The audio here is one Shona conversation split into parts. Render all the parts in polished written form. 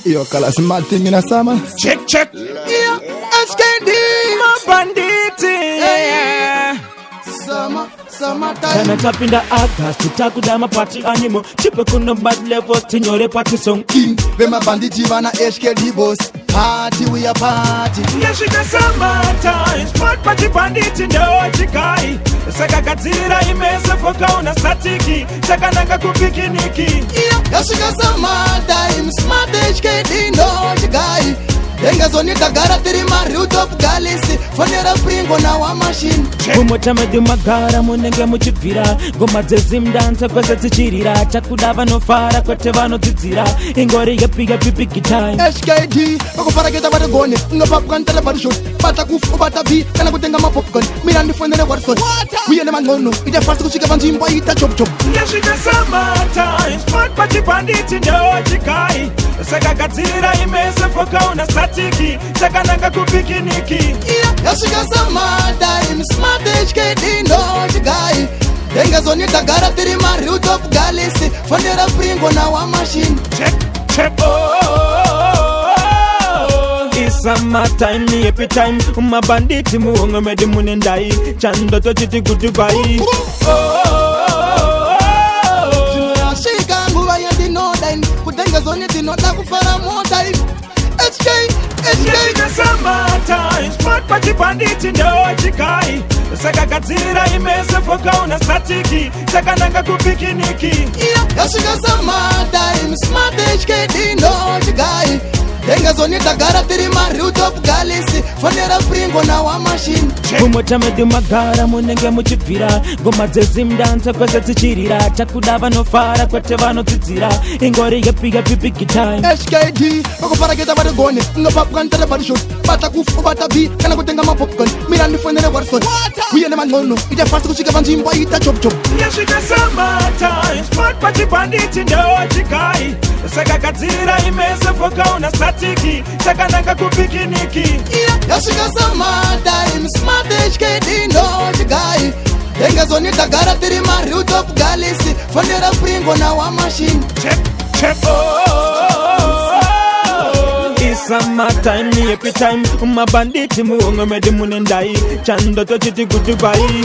Yo, call smart thing in a summer. Check. Yeah, SKD. My banditi. Yeah. Summertime. Turn it up in the August. Tutakudama party animo. Chipe kuno bad level. Tinyore party song. King. Vema banditi vana SKD boss. Party we a party. Yashika summertime. Smart party banditi ndo chikai. Saka katira imese foka una statiki. Saka nanga kupikiniki. Yashika summertime. Smart SKD ndo chikai. Denga zoni tagara tiri mari utop galisi. Fonera pringo na wa machine. Umotama di magara munenge muchipira. Goma dzezim dansa kwese tichirira. Chakudava no fara kwete vano tizira. Ingori yepiga pipi time. SKD bakufara keta bari gone. Nga popcorn tele bari shot. Bata kufu bata bi. Kana kutenga ma popcorn. Mina ndi fonere warson. Uye ne mangono. Ite fast kushika vanjimba ita chop chop. Yashika summertime. Smart party banditi ndo chikai. Saka katira imese foka una statiki. Saka nanga kupikiniki. Yashika summertime. Smart HKD ndo chikai. Denga zoni tagara tiri mari utop galisi. Fonera pringo na wa machine. Check. It's summertime, ni happy time. Banditi muongo medi munendai. Chando to chiti kutubai. Shika nguva yendi no dine. Kudenga zoni dino da kufara mo time. Yashika summertime. Smart party banditi ndo chikai. Saka katira imese foka una statiki. Saka nanga kupikiniki. Yashika summertime. Smart HKD ndo chikai. Denga zoni tagara tiri mari utop galisi. Fonera pringo na wa machine. Umotama di magara munenge muchipira. Goma dzezim dansa kwese tichirira. Chakudava no fara kwete vano tizira. Ingori yepiga pipi time. SKD bakufara keta bari gone. Nga popcorn tele bari shot. Bata kufu bata bi. Kana kutenga ma popcorn. Mina ndi fonere warson. Uye ne mangono. Ite fast kushika vanjimba ita chop chop. Yashika summertime. Smart party banditi ndo chikai. Saka katira imese foka una statiki. Saka nanga kupikiniki. Yashika summertime. Smart HKD ndo chikai. Denga zoni tagara tiri mari utop galisi. Fonera pringo na wa machine. Check. It's summertime, ni happy time. Banditi muongo medi munendai. Chando to chiti kutubai.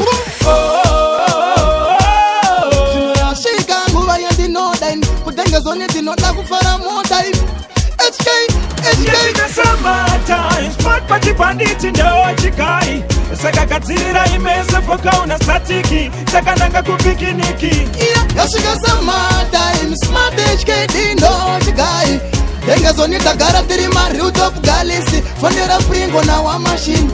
Shika nguva yendi no dine. Kudenga zoni dino da kufara mo time. Yashika summertime. Smart party banditi ndo chikai. Saka katira imese foka una statiki. Saka nanga kupikiniki. Yashika summertime. Smart HKD ndo chikai. Denga zoni tagara tiri mari utop galisi. Fonera pringo na wa machine.